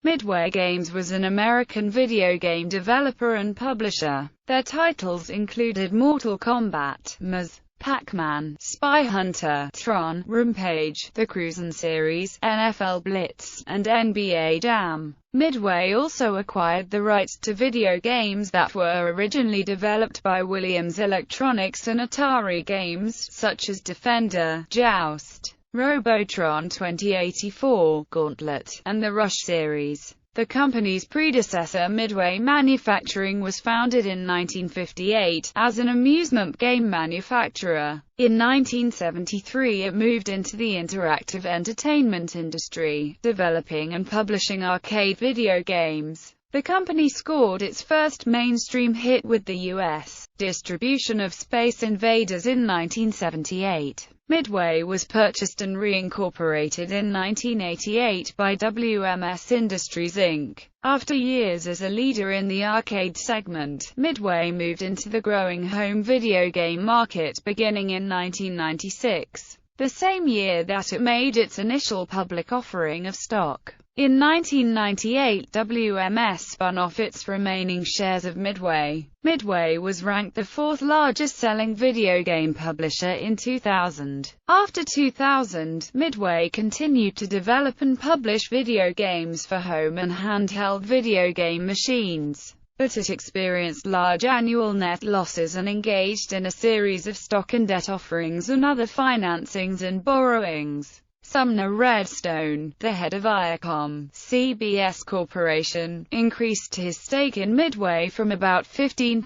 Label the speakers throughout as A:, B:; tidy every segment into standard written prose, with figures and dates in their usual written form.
A: Midway Games was an American video game developer and publisher. Their titles included Mortal Kombat, Ms. Pac-Man, Spy Hunter, Tron, Rampage, the Cruisin' series, NFL Blitz, and NBA Jam. Midway also acquired the rights to video games that were originally developed by Williams Electronics and Atari Games, such as Defender, Joust, Robotron 2084, Gauntlet, and the Rush series. The company's predecessor Midway Manufacturing was founded in 1958, as an amusement game manufacturer. In 1973 it moved into the interactive entertainment industry, developing and publishing arcade video games. The company scored its first mainstream hit with the U.S. distribution of Space Invaders in 1978. Midway was purchased and reincorporated in 1988 by WMS Industries Inc. After years as a leader in the arcade segment, Midway moved into the growing home video game market beginning in 1996, the same year that it made its initial public offering of stock. In 1998, WMS spun off its remaining shares of Midway. Midway was ranked the fourth largest selling video game publisher in 2000. After 2000, Midway continued to develop and publish video games for home and handheld video game machines, but it experienced large annual net losses and engaged in a series of stock and debt offerings and other financings and borrowings. Sumner Redstone, the head of Viacom CBS Corporation, increased his stake in Midway from about 15%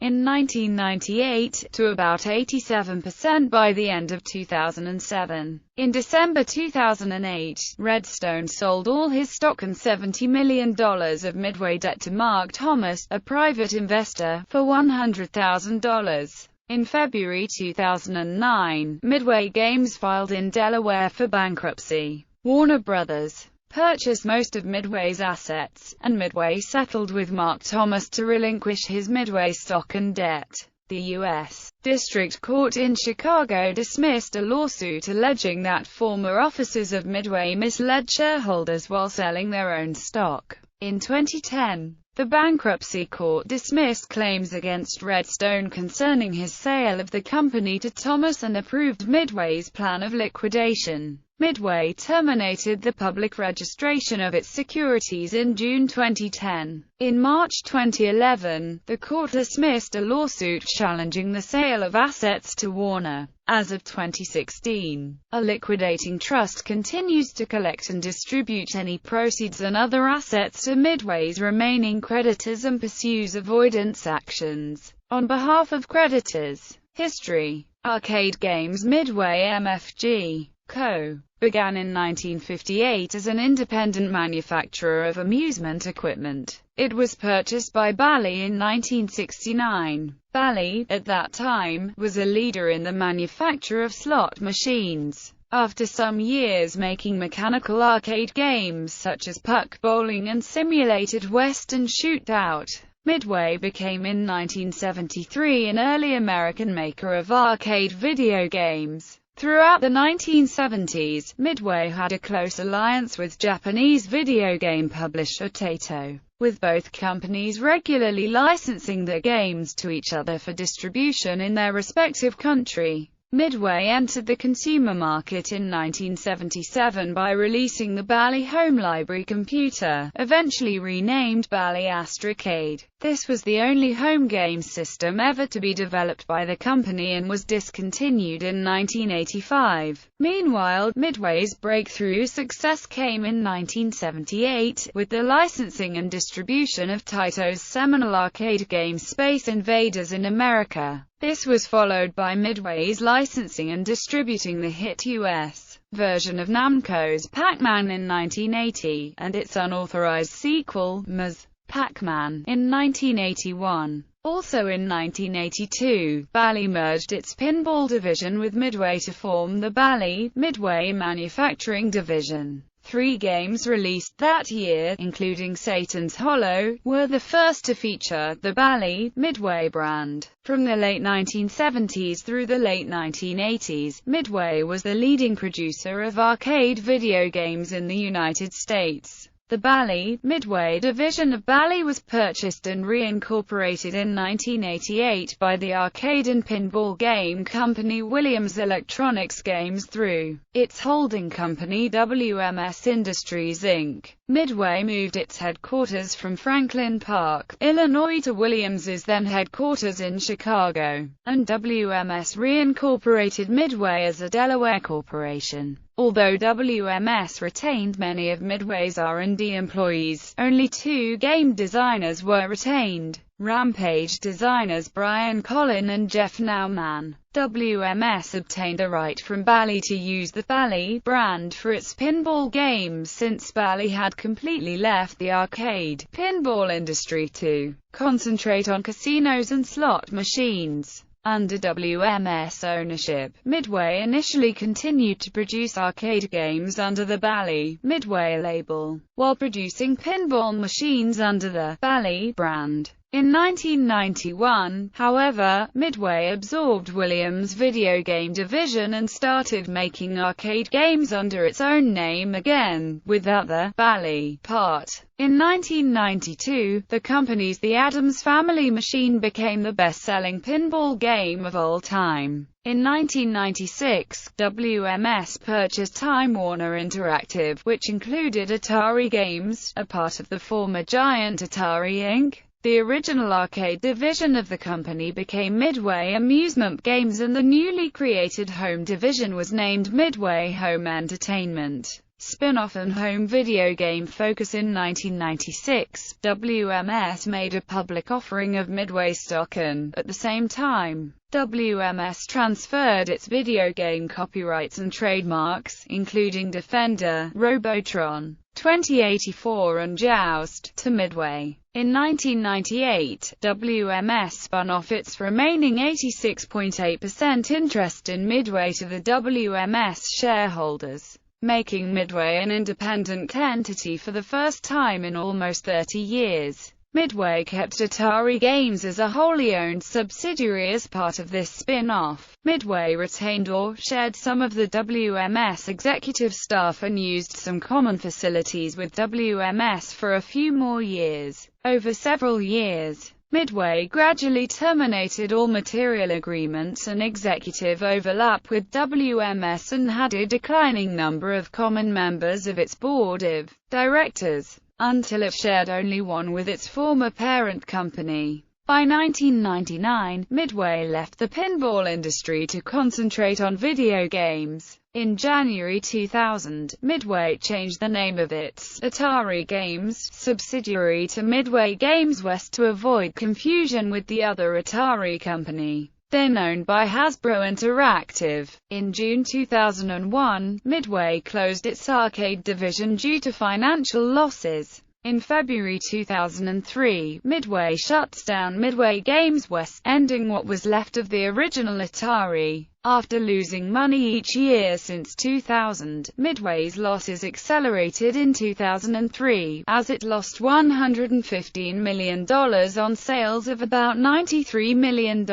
A: in 1998 to about 87% by the end of 2007. In December 2008, Redstone sold all his stock and $70 million of Midway debt to Mark Thomas, a private investor, for $100,000. In February 2009, Midway Games filed in Delaware for bankruptcy. Warner Brothers purchased most of Midway's assets, and Midway settled with Mark Thomas to relinquish his Midway stock and debt. The U.S. District Court in Chicago dismissed a lawsuit alleging that former officers of Midway misled shareholders while selling their own stock. In 2010, the bankruptcy court dismissed claims against Redstone concerning his sale of the company to Thomas and approved Midway's plan of liquidation. Midway terminated the public registration of its securities in June 2010. In March 2011, the court dismissed a lawsuit challenging the sale of assets to Warner. As of 2016, a liquidating trust continues to collect and distribute any proceeds and other assets to Midway's remaining creditors and pursues avoidance actions on behalf of creditors. History: Arcade Games Midway MFG Co. began in 1958 as an independent manufacturer of amusement equipment. It was purchased by Bally in 1969. Bally, at that time, was a leader in the manufacture of slot machines. After some years making mechanical arcade games such as puck bowling and simulated Western Shootout, Midway became in 1973 an early American maker of arcade video games. Throughout the 1970s, Midway had a close alliance with Japanese video game publisher Taito, with both companies regularly licensing their games to each other for distribution in their respective country. Midway entered the consumer market in 1977 by releasing the Bally Home Library computer, eventually renamed Bally Astrocade. This was the only home game system ever to be developed by the company and was discontinued in 1985. Meanwhile, Midway's breakthrough success came in 1978, with the licensing and distribution of Taito's seminal arcade game Space Invaders in America. This was followed by Midway's licensing and distributing the hit U.S. version of Namco's Pac-Man in 1980, and its unauthorized sequel, Ms. Pac-Man, in 1981. Also in 1982, Bally merged its pinball division with Midway to form the Bally Midway Manufacturing Division. 3 games released that year, including Satan's Hollow, were the first to feature the Bally Midway brand. From the late 1970s through the late 1980s, Midway was the leading producer of arcade video games in the United States. The Bally, Midway division of Bally was purchased and reincorporated in 1988 by the arcade and pinball game company Williams Electronics Games through its holding company WMS Industries Inc. Midway moved its headquarters from Franklin Park, Illinois to Williams's then headquarters in Chicago, and WMS reincorporated Midway as a Delaware corporation. Although WMS retained many of Midway's R&D employees, only 2 game designers were retained: Rampage designers Brian Collin and Jeff Nauman. WMS obtained a right from Bally to use the Bally brand for its pinball games since Bally had completely left the arcade pinball industry to concentrate on casinos and slot machines. Under WMS ownership, Midway initially continued to produce arcade games under the Bally Midway label, while producing pinball machines under the Bally brand. In 1991, however, Midway absorbed Williams' video game division and started making arcade games under its own name again, without the Bally part. In 1992, the company's The Addams Family machine became the best-selling pinball game of all time. In 1996, WMS purchased Time Warner Interactive, which included Atari Games, a part of the former giant Atari Inc. The original arcade division of the company became Midway Amusement Games and the newly created home division was named Midway Home Entertainment. Spin-off and home video game focus. In 1996, WMS made a public offering of Midway stock and, at the same time, WMS transferred its video game copyrights and trademarks, including Defender, Robotron, 2084 and Joust, to Midway. In 1998, WMS spun off its remaining 86.8% interest in Midway to the WMS shareholders, making Midway an independent entity for the first time in almost 30 years. Midway kept Atari Games as a wholly owned subsidiary as part of this spin-off. Midway retained or shared some of the WMS executive staff and used some common facilities with WMS for a few more years. Over several years, Midway gradually terminated all material agreements and executive overlap with WMS and had a declining number of common members of its board of directors, until it shared only one with its former parent company. By 1999, Midway left the pinball industry to concentrate on video games. In January 2000, Midway changed the name of its Atari Games subsidiary to Midway Games West to avoid confusion with the other Atari company, then owned by Hasbro Interactive. In June 2001, Midway closed its arcade division due to financial losses. In February 2003, Midway shuts down Midway Games West, ending what was left of the original Atari. After losing money each year since 2000, Midway's losses accelerated in 2003, as it lost $115 million on sales of about $93 million.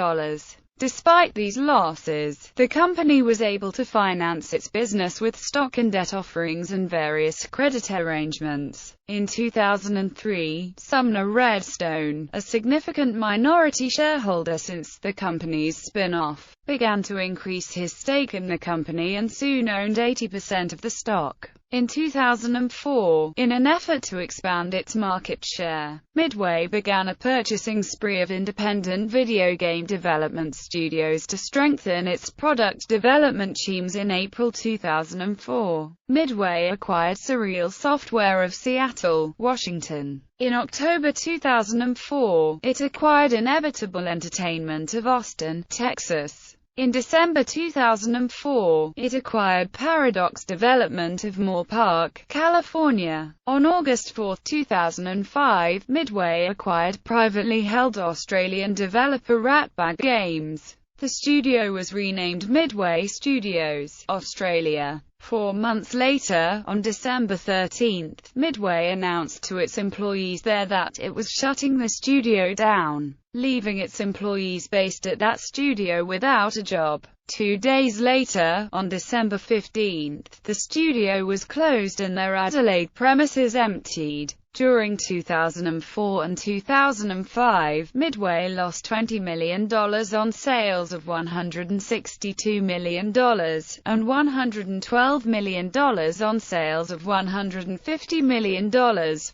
A: Despite these losses, the company was able to finance its business with stock and debt offerings and various credit arrangements. In 2003, Sumner Redstone, a significant minority shareholder since the company's spin-off, began to increase his stake in the company and soon owned 80% of the stock. In 2004, in an effort to expand its market share, Midway began a purchasing spree of independent video game development studios to strengthen its product development teams. In April 2004, Midway acquired Surreal Software of Seattle, Washington. In October 2004, it acquired Inevitable Entertainment of Austin, Texas. In December 2004, it acquired Paradox Development of Moore Park, California. On August 4, 2005, Midway acquired privately held Australian developer Ratbag Games. The studio was renamed Midway Studios, Australia. 4 months later, on December 13, Midway announced to its employees there that it was shutting the studio down, leaving its employees based at that studio without a job. 2 days later, on December 15, the studio was closed and their Adelaide premises emptied. During 2004 and 2005, Midway lost $20 million on sales of $162 million, and $112 million on sales of $150 million,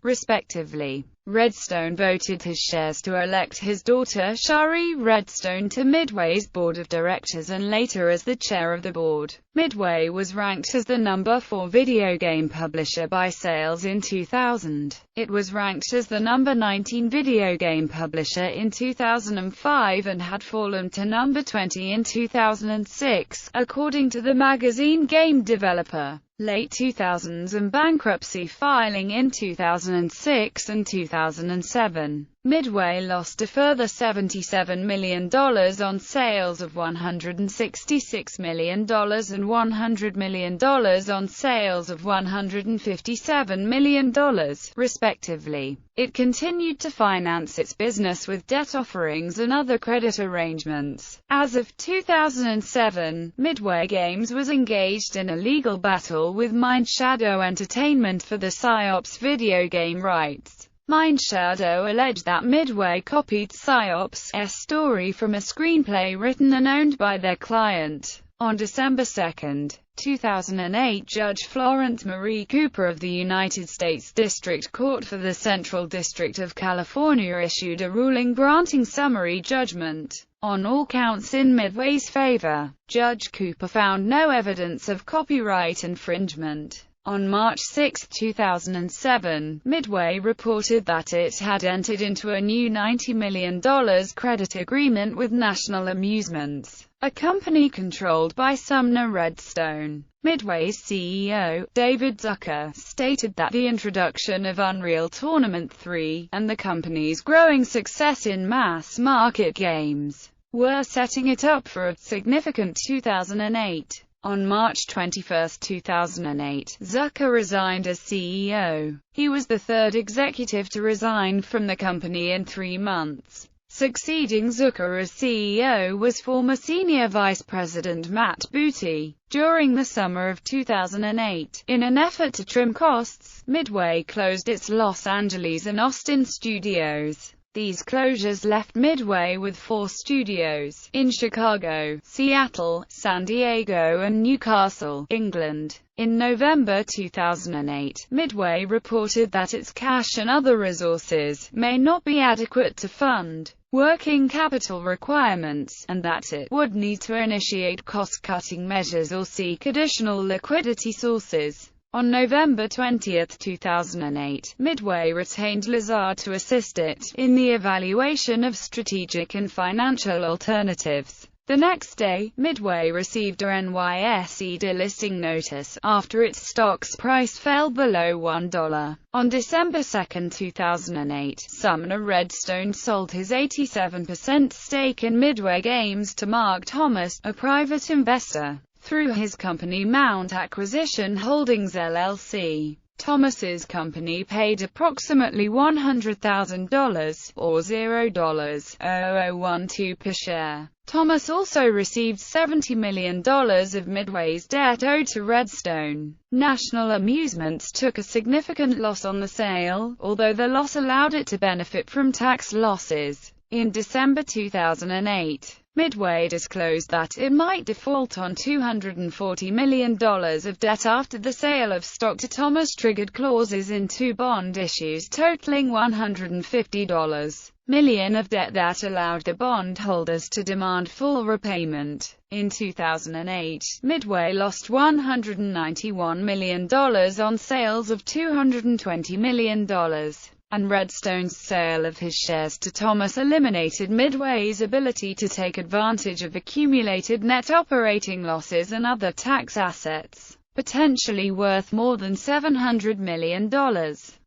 A: respectively. Redstone voted his shares to elect his daughter Shari Redstone to Midway's board of directors and later as the chair of the board. Midway was ranked as the number 4 video game publisher by sales in 2000. It was ranked as the number 19 video game publisher in 2005 and had fallen to number 20 in 2006, according to the magazine Game Developer. Late 2000s and bankruptcy filing in 2006 and 2007. Midway lost a further $77 million on sales of $166 million and $100 million on sales of $157 million, respectively. It continued to finance its business with debt offerings and other credit arrangements. As of 2007, Midway Games was engaged in a legal battle with Mind Shadow Entertainment for the PsyOps video game rights. Mind Shadow alleged that Midway copied PsyOps' story from a screenplay written and owned by their client. On December 2, 2008, Judge Florence Marie Cooper of the United States District Court for the Central District of California issued a ruling granting summary judgment on all counts in Midway's favor. Judge Cooper found no evidence of copyright infringement. On March 6, 2007, Midway reported that it had entered into a new $90 million credit agreement with National Amusements, a company controlled by Sumner Redstone. Midway's CEO, David Zucker, stated that the introduction of Unreal Tournament 3, and the company's growing success in mass-market games, were setting it up for a significant 2008. On March 21, 2008, Zucker resigned as CEO. He was the third executive to resign from the company in 3 months. Succeeding Zucker as CEO was former Senior Vice President Matt Booty. During the summer of 2008, in an effort to trim costs, Midway closed its Los Angeles and Austin studios. These closures left Midway with 4 studios, in Chicago, Seattle, San Diego and Newcastle, England. In November 2008, Midway reported that its cash and other resources may not be adequate to fund working capital requirements, and that it would need to initiate cost-cutting measures or seek additional liquidity sources. On November 20, 2008, Midway retained Lazard to assist it in the evaluation of strategic and financial alternatives. The next day, Midway received a NYSE delisting notice, after its stock's price fell below $1. On December 2, 2008, Sumner Redstone sold his 87% stake in Midway Games to Mark Thomas, a private investor, through his company Mount Acquisition Holdings LLC. Thomas's company paid approximately $100,000, or $0.0012 per share. Thomas also received $70 million of Midway's debt owed to Redstone. National Amusements took a significant loss on the sale, although the loss allowed it to benefit from tax losses. In December 2008, Midway disclosed that it might default on $240 million of debt after the sale of stock to Thomas triggered clauses in 2 bond issues totaling $150 million of debt that allowed the bondholders to demand full repayment. In 2008, Midway lost $191 million on sales of $220 million. And Redstone's sale of his shares to Thomas eliminated Midway's ability to take advantage of accumulated net operating losses and other tax assets, potentially worth more than $700 million.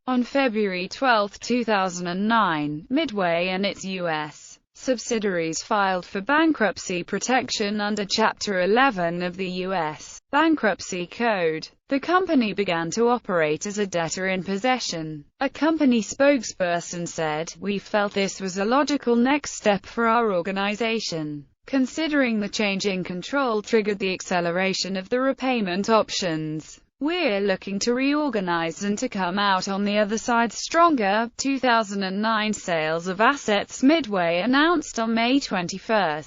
A: On February 12, 2009, Midway and its U.S. subsidiaries filed for bankruptcy protection under Chapter 11 of the U.S. Bankruptcy Code. The company began to operate as a debtor in possession. A company spokesperson said, "We felt this was a logical next step for our organization. considering the change in control triggered the acceleration of the repayment options. "We're looking to reorganize and to come out on the other side stronger." 2009 sales of assets. Midway announced on May 21,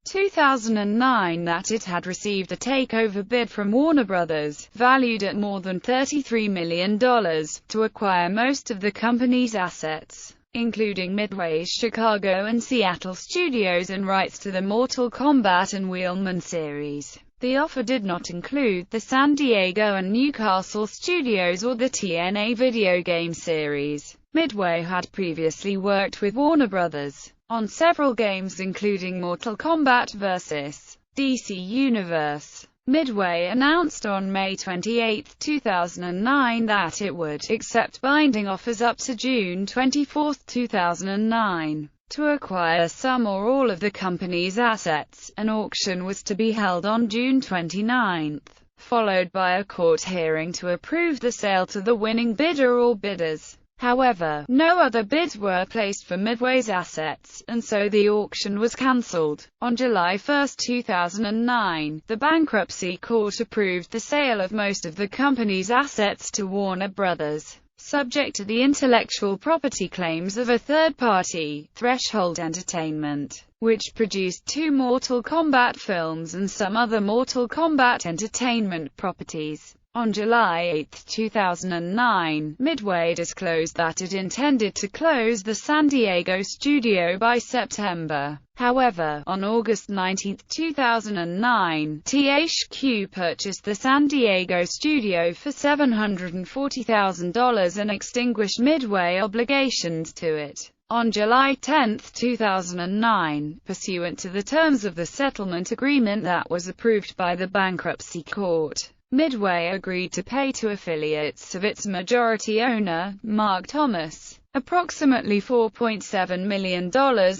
A: 2009 that it had received a takeover bid from Warner Bros., valued at more than $33 million, to acquire most of the company's assets, including Midway's Chicago and Seattle studios and rights to the Mortal Kombat and Wheelman series. The offer did not include the San Diego and Newcastle studios or the TNA video game series. Midway had previously worked with Warner Bros. On several games including Mortal Kombat vs. DC Universe. Midway announced on May 28, 2009 that it would accept binding offers up to June 24, 2009. To acquire some or all of the company's assets. An auction was to be held on June 29, followed by a court hearing to approve the sale to the winning bidder or bidders. However, no other bids were placed for Midway's assets, and so the auction was cancelled. On July 1, 2009, the bankruptcy court approved the sale of most of the company's assets to Warner Bros., subject to the intellectual property claims of a third party, Threshold Entertainment, which produced 2 Mortal Kombat films and some other Mortal Kombat Entertainment properties. On July 8, 2009, Midway disclosed that it intended to close the San Diego studio by September. However, on August 19, 2009, THQ purchased the San Diego studio for $740,000 and extinguished Midway obligations to it. On July 10, 2009, pursuant to the terms of the settlement agreement that was approved by the bankruptcy court, Midway agreed to pay to affiliates of its majority owner, Mark Thomas, approximately $4.7 million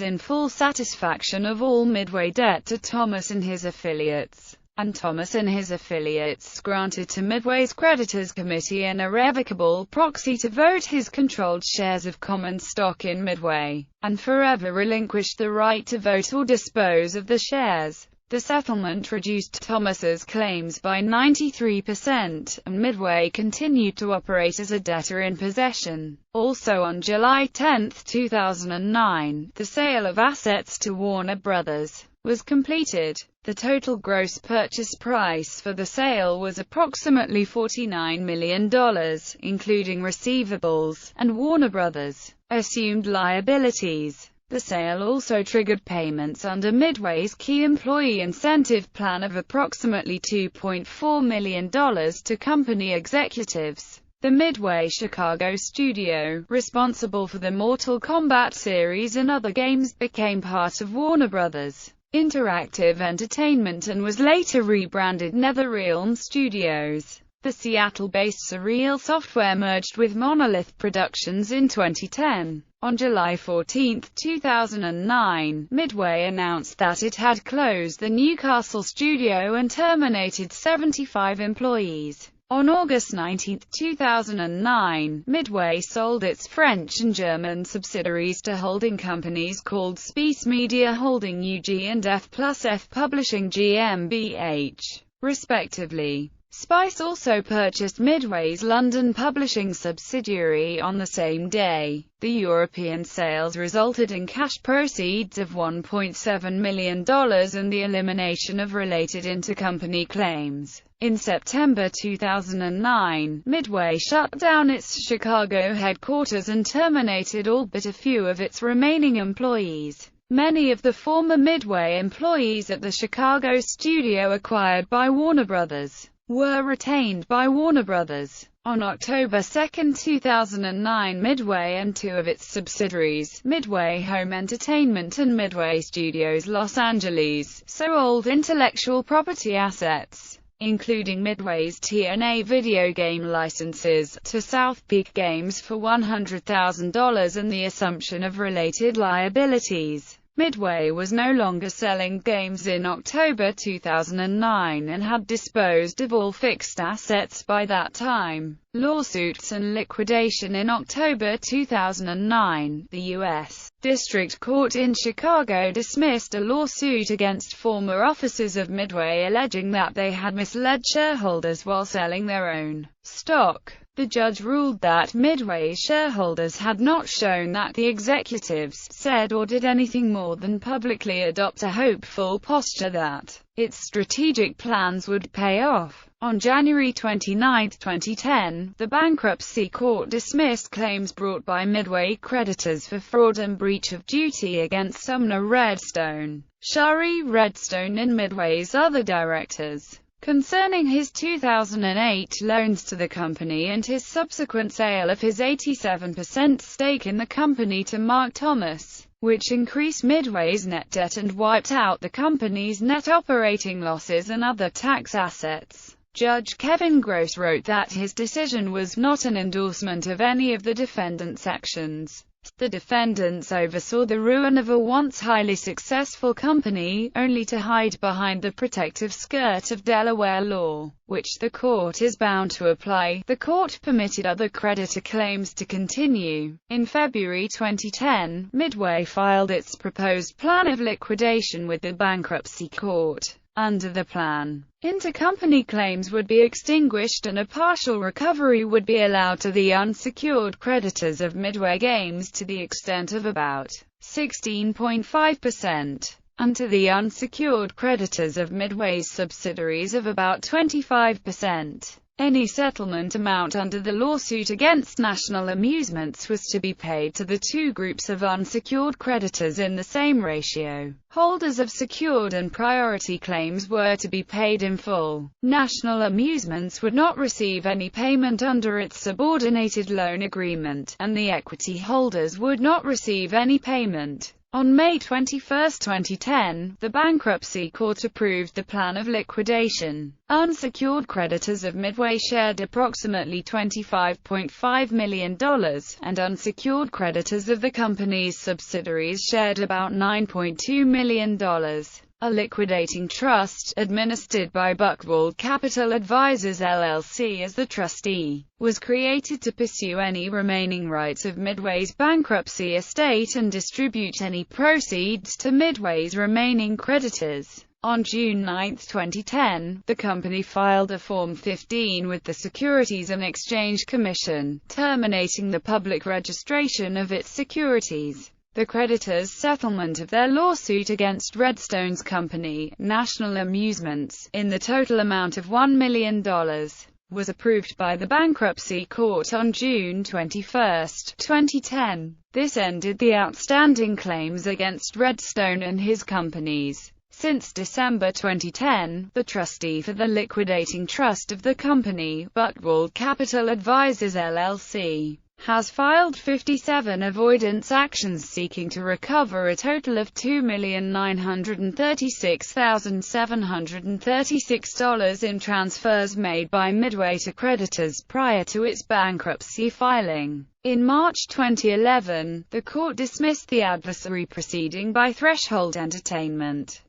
A: in full satisfaction of all Midway debt to Thomas and his affiliates, and Thomas and his affiliates granted to Midway's creditors committee an irrevocable proxy to vote his controlled shares of common stock in Midway, and forever relinquished the right to vote or dispose of the shares. The settlement reduced Thomas's claims by 93%, and Midway continued to operate as a debtor in possession. Also on July 10, 2009, the sale of assets to Warner Bros. Was completed. The total gross purchase price for the sale was approximately $49 million, including receivables, and Warner Bros. Assumed liabilities. The sale also triggered payments under Midway's key employee incentive plan of approximately $2.4 million to company executives. The Midway Chicago studio, responsible for the Mortal Kombat series and other games, became part of Warner Bros. Interactive Entertainment and was later rebranded NetherRealm Studios. The Seattle-based Surreal Software merged with Monolith Productions in 2010. On July 14, 2009, Midway announced that it had closed the Newcastle studio and terminated 75 employees. On August 19, 2009, Midway sold its French and German subsidiaries to holding companies called Spice Media Holding UG and F+F Publishing GmbH, respectively. Spice also purchased Midway's London publishing subsidiary on the same day. The European sales resulted in cash proceeds of $1.7 million and the elimination of related intercompany claims. In September 2009, Midway shut down its Chicago headquarters and terminated all but a few of its remaining employees. Many of the former Midway employees at the Chicago studio acquired by Warner Bros. Were retained by Warner Bros. On October 2, 2009, Midway and 2 of its subsidiaries, Midway Home Entertainment and Midway Studios Los Angeles, sold intellectual property assets, including Midway's TNA video game licenses, to South Peak Games for $100,000 and the assumption of related liabilities. Midway was no longer selling games in October 2009 and had disposed of all fixed assets by that time. Lawsuits and liquidation. In October 2009, the U.S. District Court in Chicago dismissed a lawsuit against former officers of Midway alleging that they had misled shareholders while selling their own stock. The judge ruled that Midway's shareholders had not shown that the executives said or did anything more than publicly adopt a hopeful posture that its strategic plans would pay off. On January 29, 2010, the bankruptcy court dismissed claims brought by Midway creditors for fraud and breach of duty against Sumner Redstone, Shari Redstone and Midway's other directors, concerning his 2008 loans to the company and his subsequent sale of his 87% stake in the company to Mark Thomas, which increased Midway's net debt and wiped out the company's net operating losses and other tax assets. Judge Kevin Gross wrote that his decision was not an endorsement of any of the defendants' actions. The defendants oversaw the ruin of a once highly successful company, only to hide behind the protective skirt of Delaware law, which the court is bound to apply. The court permitted other creditor claims to continue. In February 2010, Midway filed its proposed plan of liquidation with the bankruptcy court. Under the plan, intercompany claims would be extinguished and a partial recovery would be allowed to the unsecured creditors of Midway Games to the extent of about 16.5%, and to the unsecured creditors of Midway's subsidiaries of about 25%. Any settlement amount under the lawsuit against National Amusements was to be paid to the two groups of unsecured creditors in the same ratio. Holders of secured and priority claims were to be paid in full. National Amusements would not receive any payment under its subordinated loan agreement, and the equity holders would not receive any payment. On May 21, 2010, the bankruptcy court approved the plan of liquidation. Unsecured creditors of Midway shared approximately $25.5 million, and unsecured creditors of the company's subsidiaries shared about $9.2 million. A liquidating trust, administered by Buchwald Capital Advisors LLC as the trustee, was created to pursue any remaining rights of Midway's bankruptcy estate and distribute any proceeds to Midway's remaining creditors. On June 9, 2010, the company filed a Form 15 with the Securities and Exchange Commission, terminating the public registration of its securities. The creditors' settlement of their lawsuit against Redstone's company, National Amusements, in the total amount of $1 million, was approved by the bankruptcy court on June 21, 2010. This ended the outstanding claims against Redstone and his companies. Since December 2010, the trustee for the liquidating trust of the company, Buchwald Capital Advisors LLC, has filed 57 avoidance actions seeking to recover a total of $2,936,736 in transfers made by Midway to creditors prior to its bankruptcy filing. In March 2011, the court dismissed the adversary proceeding by Threshold Entertainment.